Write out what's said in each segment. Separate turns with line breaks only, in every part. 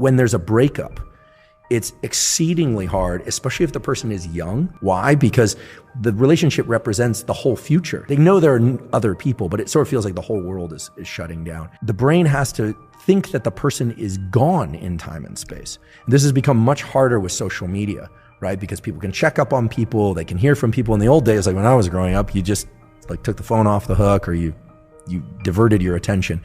When there's a breakup, it's exceedingly hard, especially if the person is young. Why? Because the relationship represents the whole future. They know there are other people, but it sort of feels like the whole world is shutting down. The brain has to think that the person is gone in time and space. This has become much harder with social media, right? Because people can check up on people, they can hear from people. In the old days, like when I was growing up, you just like took the phone off the hook, or you diverted your attention.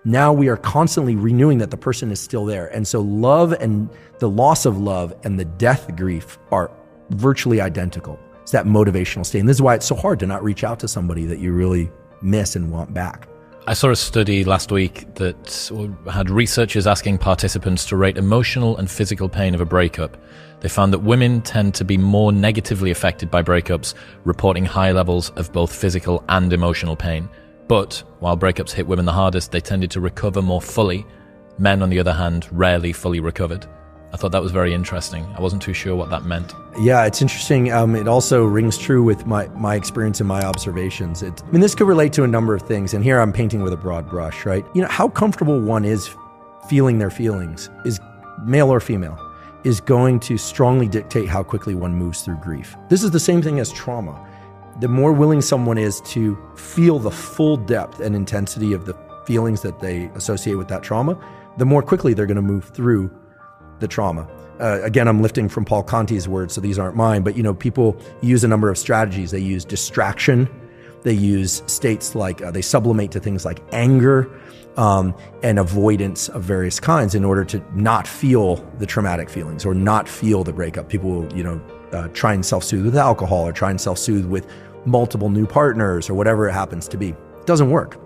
Now we are constantly renewing that the person is still there. And so love and the loss of love and the death grief are virtually identical. It's that motivational state. And this is why it's so hard to not reach out to somebody that you really miss and want back.
I saw a study last week that had researchers asking participants to rate emotional and physical pain of a breakup. They found that women tend to be more negatively affected by breakups, reporting high levels of both physical and emotional pain. But while breakups hit women the hardest, they tended to recover more fully. Men, on the other hand, rarely fully recovered. I thought that was very interesting. I wasn't too sure what that meant.
Yeah, it's interesting. It also rings true with my experience and my observations. This could relate to a number of things, and here I'm painting with a broad brush, right? How comfortable one is feeling their feelings, is male or female, is going to strongly dictate how quickly one moves through grief. This is the same thing as trauma. The more willing someone is to feel the full depth and intensity of the feelings that they associate with that trauma, the more quickly they're going to move through the trauma. Again, I'm lifting from Paul Conti's words, so these aren't mine, but people use a number of strategies. They use distraction. They use states like, they sublimate to things like anger and avoidance of various kinds in order to not feel the traumatic feelings or not feel the breakup. People will, try and self-soothe with alcohol or try and self-soothe with multiple new partners or whatever it happens to be. It doesn't work.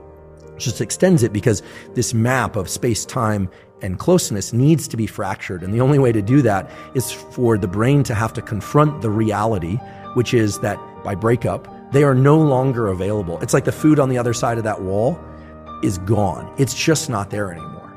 It just extends it because this map of space, time, and closeness needs to be fractured. And the only way to do that is for the brain to have to confront the reality, which is that by breakup, they are no longer available. It's like the food on the other side of that wall is gone. It's just not there anymore.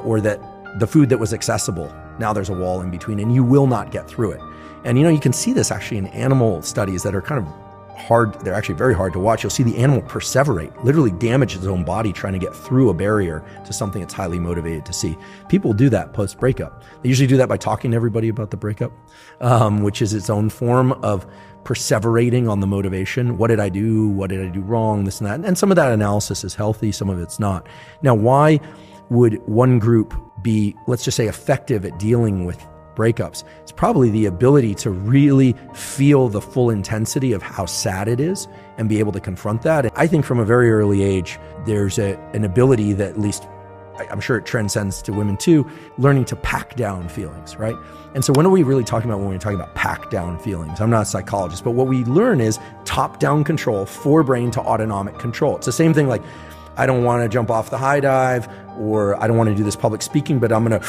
Or that the food that was accessible, now there's a wall in between and you will not get through it. And you can see this actually in animal studies that are kind of hard. They're actually very hard to watch. You'll see the animal perseverate, literally damage its own body trying to get through a barrier to something it's highly motivated to see. People do that post-breakup. They usually do that by talking to everybody about the breakup, which is its own form of perseverating on the motivation. What did I do? What did I do wrong? This and that. And some of that analysis is healthy. Some of it's not. Now, why would one group be, let's just say, effective at dealing with breakups? It's probably the ability to really feel the full intensity of how sad it is and be able to confront that. I think from a very early age, there's an ability that, at least I'm sure it transcends to women too, learning to pack down feelings, right? And so what are we really talking about when we're talking about pack down feelings? I'm not a psychologist, but what we learn is top-down control, forebrain to autonomic control. It's the same thing like, I don't want to jump off the high dive, or I don't want to do this public speaking, but I'm gonna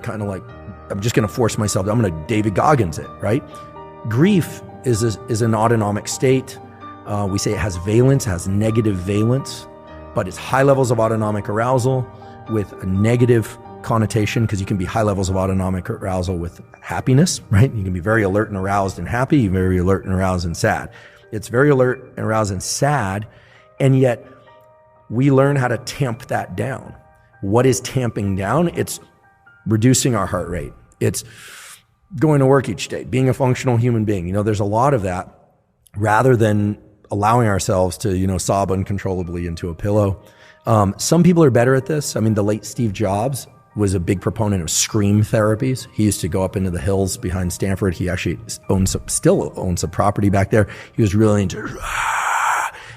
kind of like, I'm just going to force myself. I'm going to David Goggins it, right? Grief is an autonomic state. We say it has valence, has negative valence, but it's high levels of autonomic arousal with a negative connotation, because you can be high levels of autonomic arousal with happiness, right? You can be very alert and aroused and happy, very alert and aroused and sad. It's very alert and aroused and sad, and yet we learn how to tamp that down. What is tamping down? It's reducing our heart rate. It's going to work each day, being a functional human being. There's a lot of that, rather than allowing ourselves to, sob uncontrollably into a pillow. Some people are better at this. The late Steve Jobs was a big proponent of scream therapies. He used to go up into the hills behind Stanford. He actually still owns a property back there. He was really into,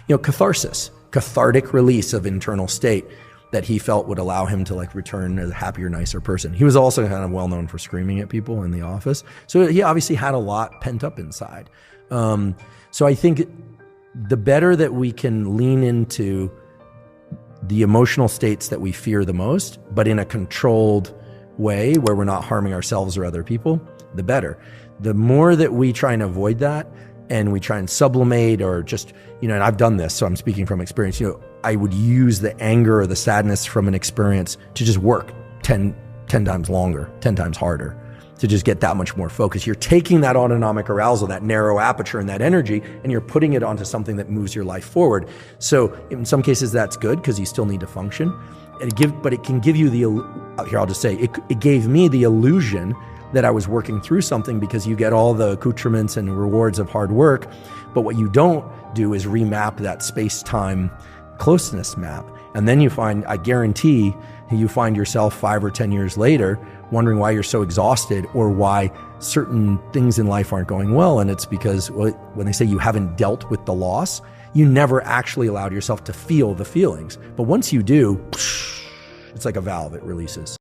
catharsis, cathartic release of internal state that he felt would allow him to return as a happier, nicer person. He was also kind of well known for screaming at people in the office. So he obviously had a lot pent up inside. So I think the better that we can lean into the emotional states that we fear the most, but in a controlled way where we're not harming ourselves or other people, the better. The more that we try and avoid that, and we try and sublimate, or just, and I've done this, so I'm speaking from experience, I would use the anger or the sadness from an experience to just work 10 times longer, 10 times harder, to just get that much more focus. You're taking that autonomic arousal, that narrow aperture and that energy, and you're putting it onto something that moves your life forward. So in some cases that's good because you still need to function. but it can give you here I'll just say, it gave me the illusion that I was working through something because you get all the accoutrements and rewards of hard work. But what you don't do is remap that space-time closeness map. And then I guarantee you find yourself 5 or 10 years later wondering why you're so exhausted or why certain things in life aren't going well. And it's because when they say you haven't dealt with the loss, you never actually allowed yourself to feel the feelings. But once you do, it's like a valve, it releases.